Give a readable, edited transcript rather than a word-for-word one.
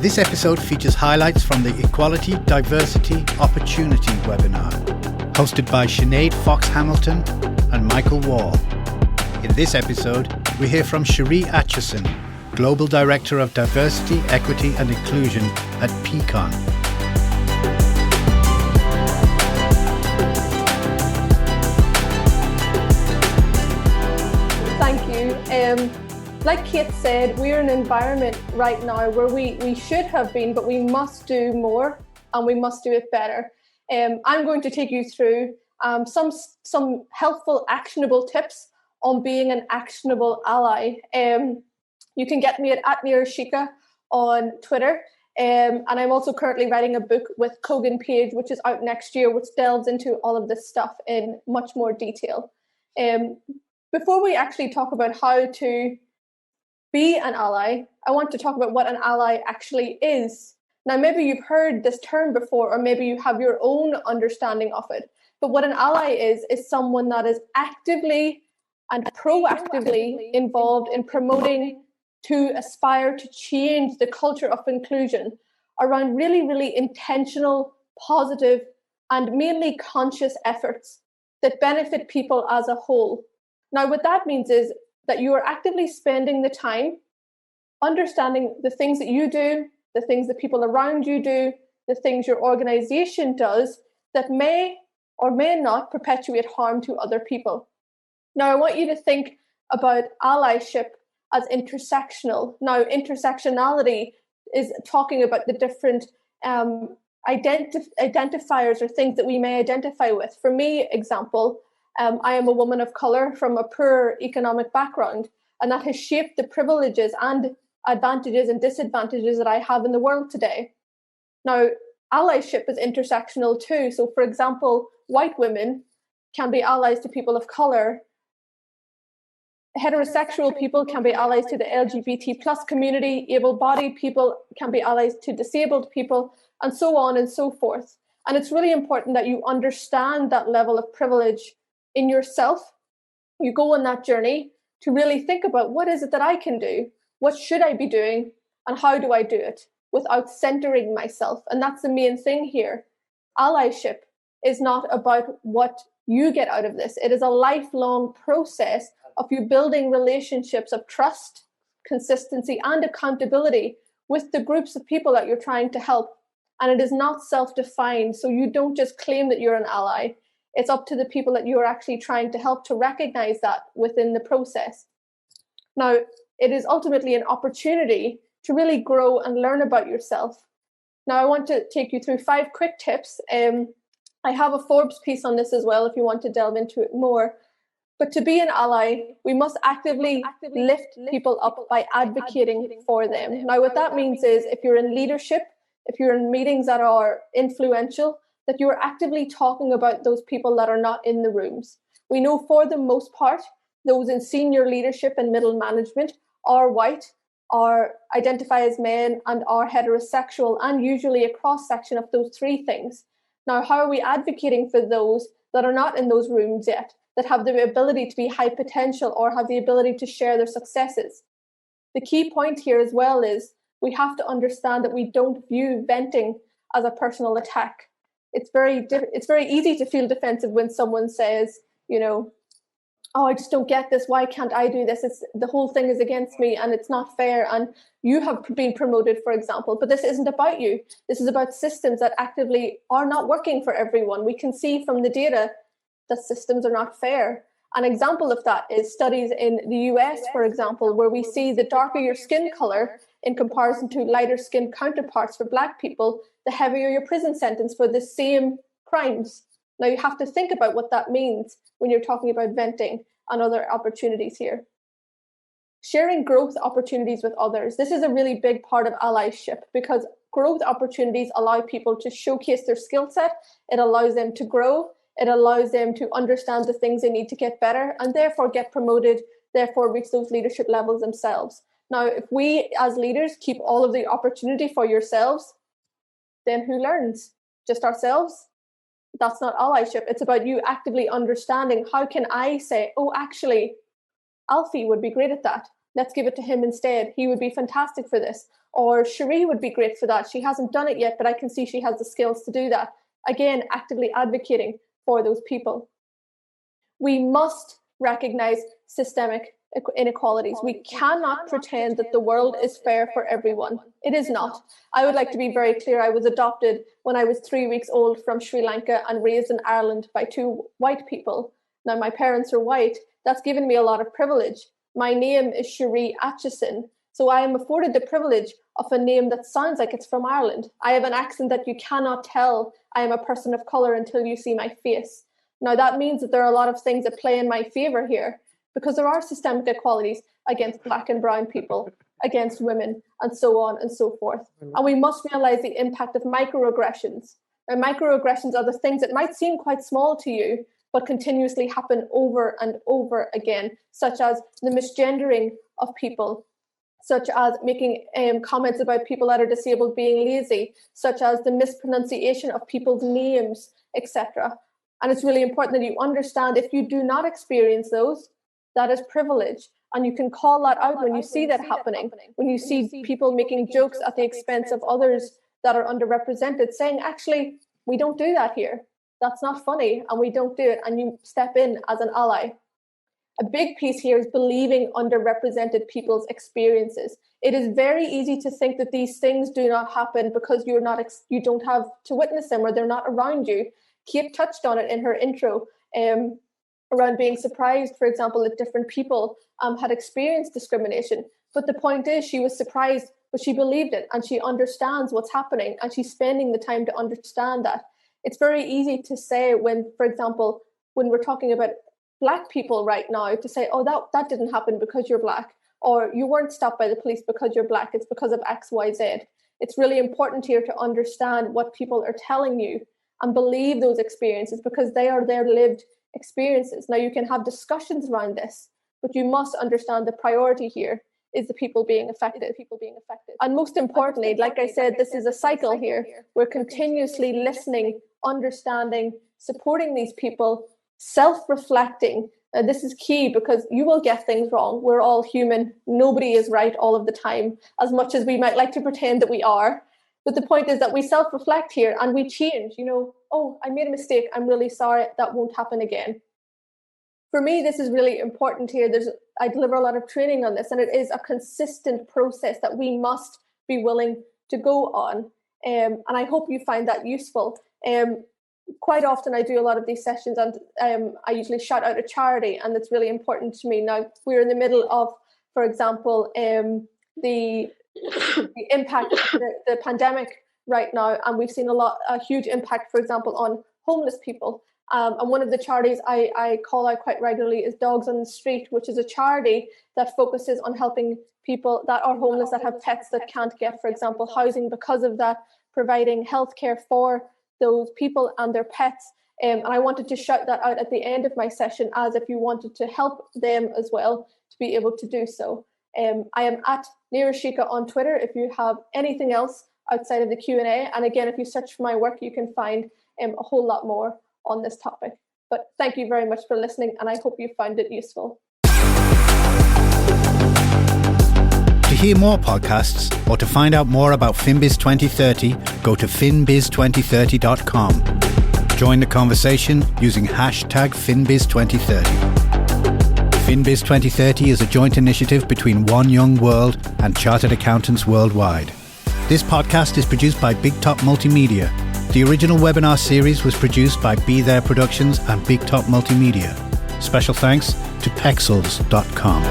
This episode features highlights from the Equality, Diversity, Opportunity webinar, hosted by Sinead Fox-Hamilton and Michael Wall. In this episode, we hear from Cherie Acheson, Global Director of Diversity, Equity and Inclusion at Peakon. Thank you. Like Kate said, we're in an environment right now where we should have been, but we must do more and we must do it better. I'm going to take you through some helpful, actionable tips on being an actionable ally. You can get me at @Nirashika on Twitter. And I'm also currently writing a book with Kogan Page, which is out next year, which delves into all of this stuff in much more detail. Before we actually talk about how to be an ally, I want to talk about what an ally actually is. Now, maybe you've heard this term before, or maybe you have your own understanding of it. But what an ally is someone that is actively and proactively involved in promoting to aspire to change the culture of inclusion around really, really intentional, positive, and mainly conscious efforts that benefit people as a whole. Now, what that means is that you are actively spending the time understanding the things that you do, the things that people around you do, the things your organization does that may or may not perpetuate harm to other people. Now, I want you to think about allyship as intersectional. Now, intersectionality is talking about the different identifiers or things that we may identify with. For me, example, I am a woman of color from a poor economic background, and that has shaped the privileges and advantages and disadvantages that I have in the world today. Now, allyship is intersectional too. So, for example, white women can be allies to people of color. Heterosexual people can be allies to the LGBT plus community. Able-bodied people can be allies to disabled people, and so on and so forth. And it's really important that you understand that level of privilege in yourself. You go on that journey to really think about what is it that I can do? What should I be doing? And how do I do it without centering myself? And that's the main thing here. Allyship is not about what you get out of this. It is a lifelong process of you building relationships of trust, consistency, and accountability with the groups of people that you're trying to help. And it is not self-defined. So you don't just claim that you're an ally. It's up to the people that you are actually trying to help to recognize that within the process. Now, it is ultimately an opportunity to really grow and learn about yourself. Now, I want to take you through 5 quick tips. I have a Forbes piece on this as well if you want to delve into it more. But to be an ally, we must actively lift people up by advocating for them. Now, what that means is if you're in leadership, if you're in meetings that are influential, that you're actively talking about those people that are not in the rooms. We know for the most part, those in senior leadership and middle management are white, are identify as men, and are heterosexual, and usually a cross-section of those 3 things. Now, how are we advocating for those that are not in those rooms yet, that have the ability to be high potential or have the ability to share their successes? The key point here as well is we have to understand that we don't view venting as a personal attack. It's very easy to feel defensive when someone says, oh, I just don't get this. Why can't I do this? The whole thing is against me and it's not fair. And you have been promoted, for example, but this isn't about you. This is about systems that actively are not working for everyone. We can see from the data that systems are not fair. An example of that is studies in the US, for example, where we see the darker your skin color in comparison to lighter skin counterparts for Black people, the heavier your prison sentence for the same crimes. Now, you have to think about what that means when you're talking about venting and other opportunities here. Sharing growth opportunities with others. This is a really big part of allyship because growth opportunities allow people to showcase their skill set. It allows them to grow. It allows them to understand the things they need to get better and therefore get promoted, therefore reach those leadership levels themselves. Now, if we as leaders keep all of the opportunity for yourselves, then who learns? Just ourselves? That's not allyship. It's about you actively understanding how can I say, oh, actually, Alfie would be great at that. let's give it to him instead. He would be fantastic for this. Or Cherie would be great for that. She hasn't done it yet, but I can see she has the skills to do that. Again, actively advocating for those people. We must recognize systemic inequalities. We cannot pretend that the world is fair for everyone. It is not. I would like to be very clear. I was adopted when I was 3 weeks old from Sri Lanka and raised in Ireland by 2 white people. Now, my parents are white. That's given me a lot of privilege. My name is Cherie Acheson, so I am afforded the privilege of a name that sounds like it's from Ireland. I have an accent that you cannot tell I am a person of colour until you see my face. Now, that means that there are a lot of things that play in my favour here, because there are systemic inequalities against Black and brown people, against women, and so on and so forth. And we must realise the impact of microaggressions. Now, microaggressions are the things that might seem quite small to you, but continuously happen over and over again, such as the misgendering of people, such as making comments about people that are disabled being lazy, such as the mispronunciation of people's names, etc. And it's really important that you understand, if you do not experience those, that is privilege. And you can call that out when you see that happening, when you see people making jokes at the expense of others that are underrepresented, saying, actually, we don't do that here. That's not funny, and we don't do it, and you step in as an ally. A big piece here is believing underrepresented people's experiences. It is very easy to think that these things do not happen because you don't have to witness them, or they're not around you. Kate touched on it in her intro around being surprised, for example, that different people had experienced discrimination. But the point is, she was surprised, but she believed it, and she understands what's happening, and she's spending the time to understand that. It's very easy to say when, for example, when we're talking about Black people right now, to say, oh, that didn't happen because you're Black, or you weren't stopped by the police because you're Black, it's because of X, Y, Z. It's really important here to understand what people are telling you and believe those experiences, because they are their lived experiences. Now, you can have discussions around this, but you must understand the priority here is the people being affected. And most importantly, like I said, this is a cycle here. We're continuously listening, understanding, supporting these people, self-reflecting. This is key, because you will get things wrong. We're all human. Nobody is right all of the time, as much as we might like to pretend that we are. But the point is that we self-reflect here and we change. Oh, I made a mistake. I'm really sorry. That won't happen again. For me, this is really important here. I deliver a lot of training on this, and it is a consistent process that we must be willing to go on. And I hope you find that useful. Quite often I do a lot of these sessions, and I usually shout out a charity, and it's really important to me. Now, we're in the middle of, for example, the impact of the pandemic right now, and we've seen a huge impact, for example, on homeless people. And one of the charities I call out quite regularly is Dogs on the Street, which is a charity that focuses on helping people that are homeless, that have pets that can't get, for example, housing because of that, providing healthcare for those people and their pets. And I wanted to shout that out at the end of my session, as if you wanted to help them as well to be able to do so. I am at Neerashika on Twitter if you have anything else outside of the Q&A. And again, if you search for my work, you can find a whole lot more on this topic. But thank you very much for listening, and I hope you found it useful. To hear more podcasts or to find out more about FinBiz 2030, go to finbiz2030.com. Join the conversation using hashtag FinBiz2030. FinBiz 2030 is a joint initiative between One Young World and Chartered Accountants Worldwide. This podcast is produced by Big Top Multimedia. The original webinar series was produced by Be There Productions and Big Top Multimedia. Special thanks to Pexels.com.